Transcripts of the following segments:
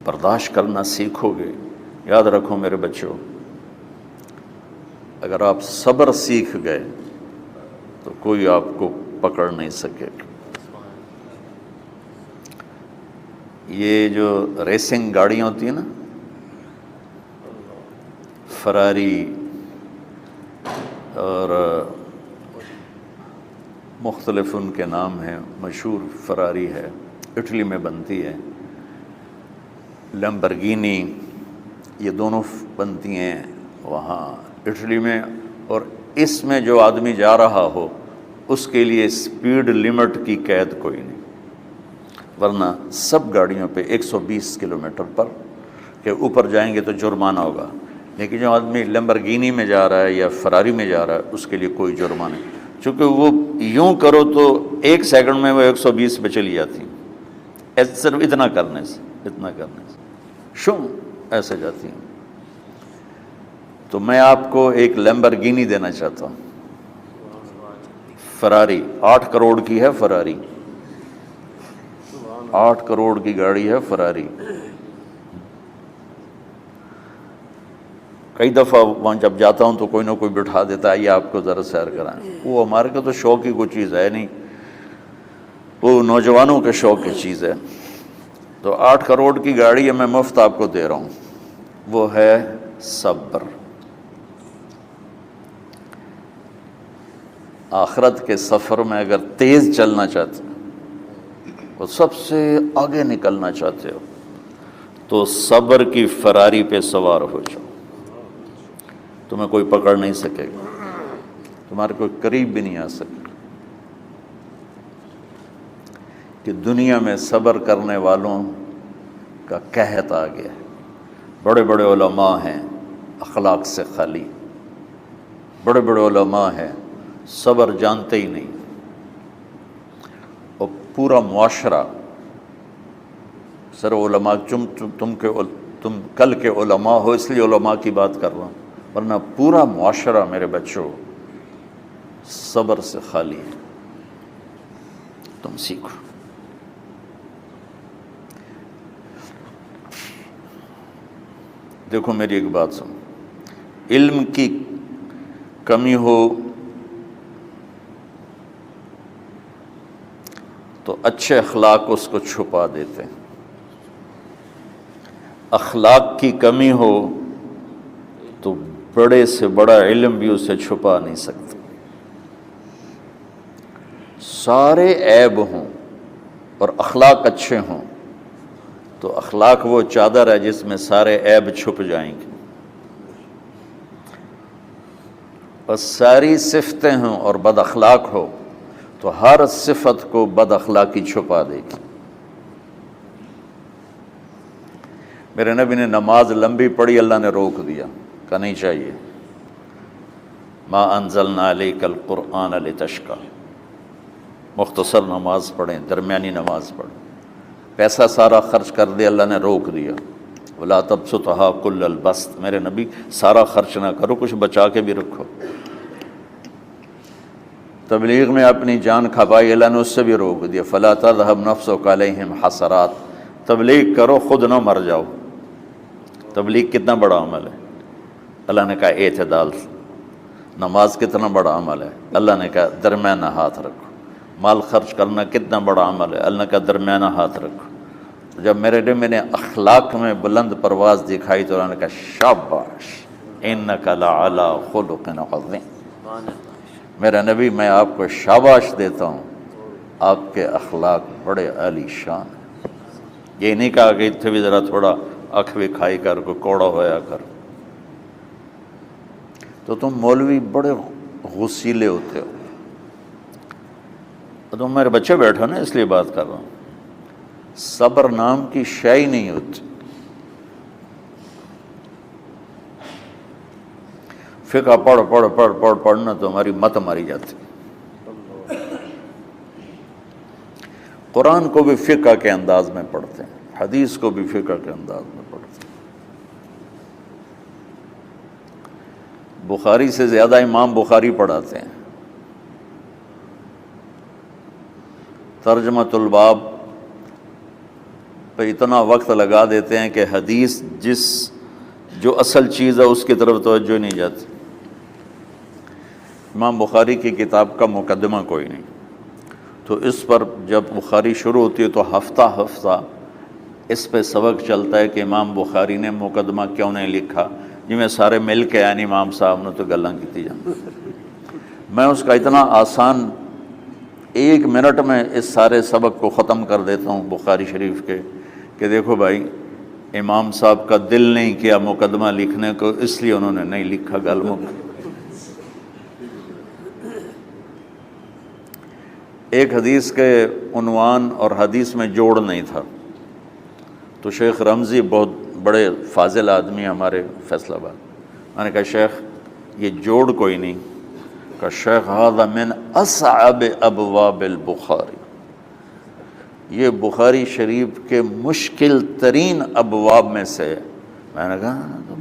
برداشت کرنا سیکھو گے، یاد رکھو میرے بچوں، اگر آپ صبر سیکھ گئے تو کوئی آپ کو پکڑ نہیں سکے گا۔ یہ جو ریسنگ گاڑیاں ہوتی ہیں نا، فراری اور مختلف ان کے نام ہیں، مشہور فراری ہے، اٹلی میں بنتی ہے، لمبرگینی، یہ دونوں بنتی ہیں وہاں اٹلی میں، اور اس میں جو آدمی جا رہا ہو اس کے لیے سپیڈ لمٹ کی قید کوئی نہیں، ورنہ سب گاڑیوں پہ 120 کلومیٹر پر کے اوپر جائیں گے تو جرمانہ ہوگا، لیکن جو آدمی لمبرگینی میں جا رہا ہے یا فراری میں جا رہا ہے اس کے لیے کوئی جرمانہ نہیں، چونکہ وہ یوں کرو تو 1 سیکنڈ میں وہ 120 پہ چلی جاتی ہے، صرف اتنا کرنے سے شوں ایسے جاتی ہیں۔ تو میں آپ کو ایک لیمبرگینی دینا چاہتا ہوں، فراری 8 کروڑ کی ہے، فراری 8 کروڑ کی گاڑی ہے فراری۔ کئی دفعہ وہاں جب جاتا ہوں تو کوئی نہ کوئی بٹھا دیتا ہے، یہ آپ کو ذرا سیر کرائیں، وہ ہمارے کو تو شوق کی کوئی چیز ہے نہیں، وہ نوجوانوں کے شوق کی چیز ہے۔ تو 8 کروڑ کی گاڑی ہے، میں مفت آپ کو دے رہا ہوں، وہ ہے صبر۔ آخرت کے سفر میں اگر تیز چلنا چاہتے ہو، سب سے آگے نکلنا چاہتے ہو، تو صبر کی فراری پہ سوار ہو جاؤ، تمہیں کوئی پکڑ نہیں سکے گا، تمہارے کوئی قریب بھی نہیں آ سکے گا، کہ دنیا میں صبر کرنے والوں کا قحط آ گیا ہے۔ بڑے بڑے علماء ہیں اخلاق سے خالی، بڑے بڑے علماء ہیں صبر جانتے ہی نہیں، اور پورا معاشرہ سر علماء، تم کل کے علماء ہو اس لیے علماء کی بات کر رہا ہوں، ورنہ پورا معاشرہ میرے بچوں صبر سے خالی ہے۔ تم سیکھو۔ دیکھو میری ایک بات سنو، علم کی کمی ہو تو اچھے اخلاق اس کو چھپا دیتے ہیں، اخلاق کی کمی ہو تو بڑے سے بڑا علم بھی اسے چھپا نہیں سکتا۔ سارے عیب ہوں اور اخلاق اچھے ہوں تو اخلاق وہ چادر ہے جس میں سارے عیب چھپ جائیں گے، بس ساری صفتیں ہوں اور بد اخلاق ہو تو ہر صفت کو بد اخلاقی چھپا دے گی۔ میرے نبی نے نماز لمبی پڑھی، اللہ نے روک دیا، کہا نہیں چاہیے، ما انزلنا علیک القرآن لتشقی، مختصر نماز پڑھیں، درمیانی نماز پڑھیں۔ پیسہ سارا خرچ کر دیا، اللہ نے روک دیا، ولا تبسطها کل البسط، میرے نبی سارا خرچ نہ کرو، کچھ بچا کے بھی رکھو۔ تبلیغ میں اپنی جان کھپائی، اللہ نے اس سے بھی روک دیا، فلا تذهب نفسك علیہم حسرات، تبلیغ کرو خود نہ مر جاؤ۔ تبلیغ کتنا بڑا عمل ہے، اللہ نے کہا اعتدال۔ نماز کتنا بڑا عمل ہے، اللہ نے کہا درمیانہ ہاتھ رکھو۔ مال خرچ کرنا کتنا بڑا عمل ہے، اللہ نے کہا درمیانہ ہاتھ رکھو۔ جب میرے لیے میں نے اخلاق میں بلند پرواز دکھائی تو اللہ نے کہا شاباش انک لعلی خلق عظیم، میرا نبی میں آپ کو شاباش دیتا ہوں، آپ کے اخلاق بڑے عالی شان ہیں۔ یہ نہیں کہا کہ اتنے بھی ذرا تھوڑا اکھ بھی کھائی کر، کوئی کوڑا ہویا کر۔ تو تم مولوی بڑے غسیلے ہوتے ہو، تم میرے بچے بیٹھو نا، اس لیے بات کر رہا ہوں۔ صبر نام کی شے ہی نہیں ہوتی۔ فقہ پڑھنا تو ہماری مت ماری جاتی۔ قرآن کو بھی فقہ کے انداز میں پڑھتے ہیں، حدیث کو بھی فقہ کے انداز میں پڑھتے ہیں۔ بخاری سے زیادہ امام بخاری پڑھاتے ہیں۔ ترجمۃ الباب پہ اتنا وقت لگا دیتے ہیں کہ حدیث جو اصل چیز ہے اس کی طرف توجہ نہیں جاتی۔ امام بخاری کی کتاب کا مقدمہ کوئی نہیں، تو اس پر جب بخاری شروع ہوتی ہے تو ہفتہ ہفتہ اس پہ سبق چلتا ہے کہ امام بخاری نے مقدمہ کیوں نہیں لکھا، جی میں سارے مل کے یعنی امام صاحب نے تو گلاں کیتی جان۔ میں اس کا اتنا آسان 1 منٹ میں اس سارے سبق کو ختم کر دیتا ہوں بخاری شریف کے، کہ دیکھو بھائی امام صاحب کا دل نہیں کیا مقدمہ لکھنے کو، اس لیے انہوں نے نہیں لکھا، گل مک۔ ایک حدیث کے عنوان اور حدیث میں جوڑ نہیں تھا، تو شیخ رمزی بہت بڑے فاضل آدمی ہمارے فیصل آباد، میں نے کہا شیخ یہ جوڑ کوئی نہیں، کہ شیخ ھذا من اصعب ابواب البخاری، یہ بخاری شریف کے مشکل ترین ابواب میں سے۔ میں نے کہا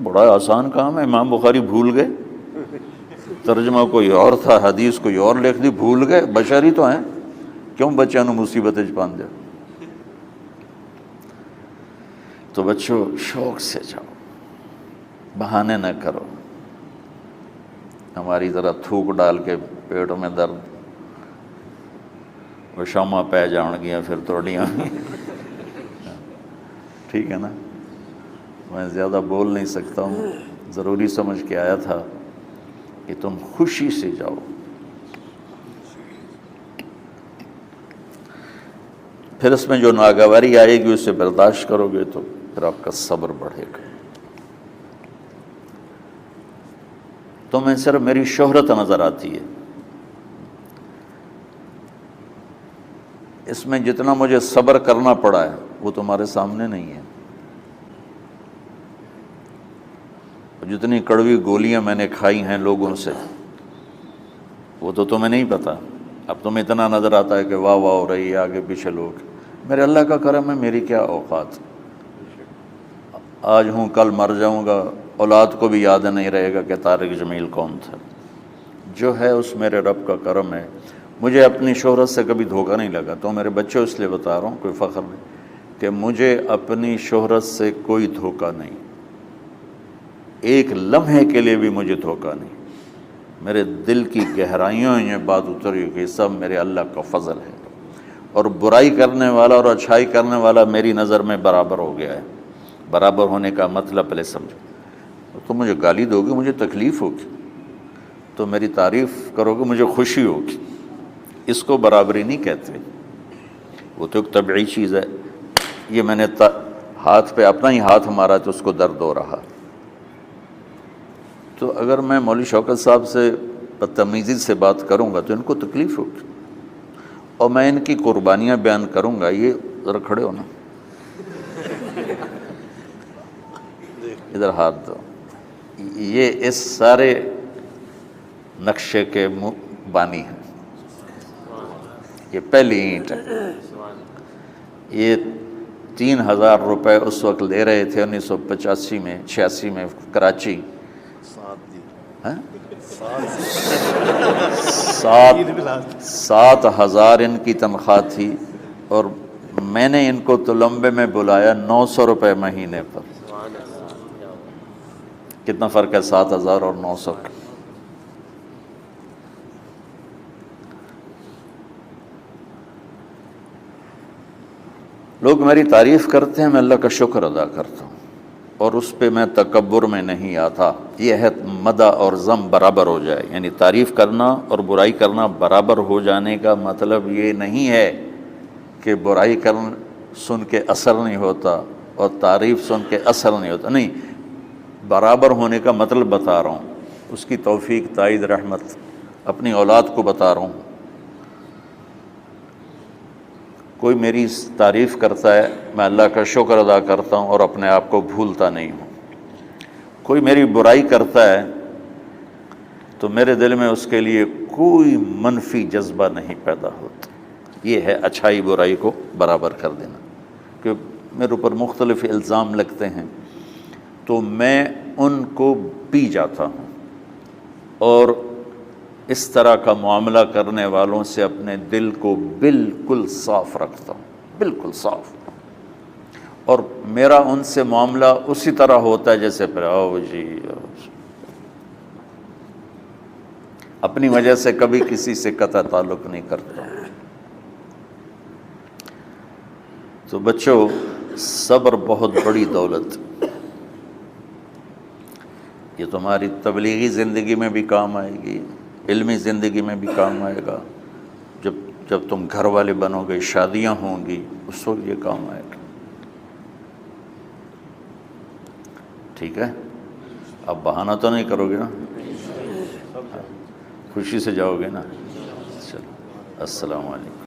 بڑا آسان کام ہے، امام بخاری بھول گئے، ترجمہ کوئی اور تھا، حدیث کوئی اور لکھ دی، بھول گئے، بشر ہی تو ہیں، کیوں بچوں نے مصیبت وچ پان دیا۔ تو بچوں شوق سے جاؤ، بہانے نہ کرو، ہماری طرح تھوک ڈال کے پیٹ میں درد، وہ شامہ پہ جان گیا پھر توڑیاں۔ ٹھیک ہے نا، میں زیادہ بول نہیں سکتا ہوں، ضروری سمجھ کے آیا تھا کہ تم خوشی سے جاؤ۔ پھر اس میں جو ناگواری آئے گی اسے برداشت کرو گے تو پھر آپ کا صبر بڑھے گا۔ تو میں صرف میری شہرت نظر آتی ہے، اس میں جتنا مجھے صبر کرنا پڑا ہے وہ تمہارے سامنے نہیں ہے، جتنی کڑوی گولیاں میں نے کھائی ہیں لوگوں سے وہ تو تمہیں نہیں پتہ۔ اب تمہیں اتنا نظر آتا ہے کہ واہ واہ ہو رہی ہے آگے پیچھے لوگ، میرے اللہ کا کرم ہے، میری کیا اوقات، آج ہوں کل مر جاؤں گا، اولاد کو بھی یاد نہیں رہے گا کہ طارق جمیل کون تھا۔ جو ہے اس میرے رب کا کرم ہے، مجھے اپنی شہرت سے کبھی دھوکہ نہیں لگا، تو میرے بچوں اس لیے بتا رہا ہوں، کوئی فخر نہیں، کہ مجھے اپنی شہرت سے کوئی دھوکہ نہیں، ایک لمحے کے لیے بھی مجھے دھوکہ نہیں، میرے دل کی گہرائیوں یہ بات اتری کہ سب میرے اللہ کا فضل ہے، اور برائی کرنے والا اور اچھائی کرنے والا میری نظر میں برابر ہو گیا ہے۔ برابر ہونے کا مطلب پہلے سمجھو، تم مجھے گالی دو گے مجھے تکلیف ہوگی، تو میری تعریف کرو گے مجھے خوشی ہوگی، اس کو برابری نہیں کہتے، وہ تو ایک طبعی چیز ہے۔ یہ میں نے ہاتھ پہ اپنا ہی ہاتھ مارا تو اس کو درد ہو رہا، تو اگر میں مولوی شوکت صاحب سے بدتمیزی سے بات کروں گا تو ان کو تکلیف ہوگی، اور میں ان کی قربانیاں بیان کروں گا۔ یہ ذرا کھڑے ہونا، ادھر ہاتھ دو، یہ اس سارے نقشے کے بانی ہیں، یہ پہلی اینٹ ہے۔ یہ 3000 روپے اس وقت لے رہے تھے 1985 میں 86 میں کراچی، 7,000 ان کی تنخواہ تھی، اور میں نے ان کو تلمبے میں بلایا 900 روپے مہینے پر۔ کتنا فرق ہے 7,000 اور 900 کا؟ لوگ میری تعریف کرتے ہیں، میں اللہ کا شکر ادا کرتا ہوں، اور اس پہ میں تکبر میں نہیں آتا۔ یہ ہے مدح اور ذم برابر ہو جائے، یعنی تعریف کرنا اور برائی کرنا برابر ہو جانے کا مطلب یہ نہیں ہے کہ برائی سن کے اثر نہیں ہوتا اور تعریف سن کے اثر نہیں ہوتا، نہیں، برابر ہونے کا مطلب بتا رہا ہوں، اس کی توفیق، تائید، رحمت اپنی اولاد کو بتا رہا ہوں۔ کوئی میری تعریف کرتا ہے میں اللہ کا شکر ادا کرتا ہوں اور اپنے آپ کو بھولتا نہیں ہوں، کوئی میری برائی کرتا ہے تو میرے دل میں اس کے لیے کوئی منفی جذبہ نہیں پیدا ہوتا۔ یہ ہے اچھائی برائی کو برابر کر دینا، کہ میرے اوپر مختلف الزام لگتے ہیں تو میں ان کو پی جاتا ہوں، اور اس طرح کا معاملہ کرنے والوں سے اپنے دل کو بالکل صاف رکھتا ہوں، بالکل صاف، اور میرا ان سے معاملہ اسی طرح ہوتا ہے جیسے پھر آؤ جی اپنی وجہ سے کبھی کسی سے قطع تعلق نہیں کرتا. تو بچوں، صبر بہت بڑی دولت، یہ تمہاری تبلیغی زندگی میں بھی کام آئے گی، علمی زندگی میں بھی کام آئے گا. جب تم گھر والے بنو گے، شادیاں ہوں گی، اس وقت یہ کام آئے گا. ٹھیک ہے؟ اب بہانہ تو نہیں کرو گے نا؟ خوشی سے جاؤ گے نا؟ چلو، السلام علیکم.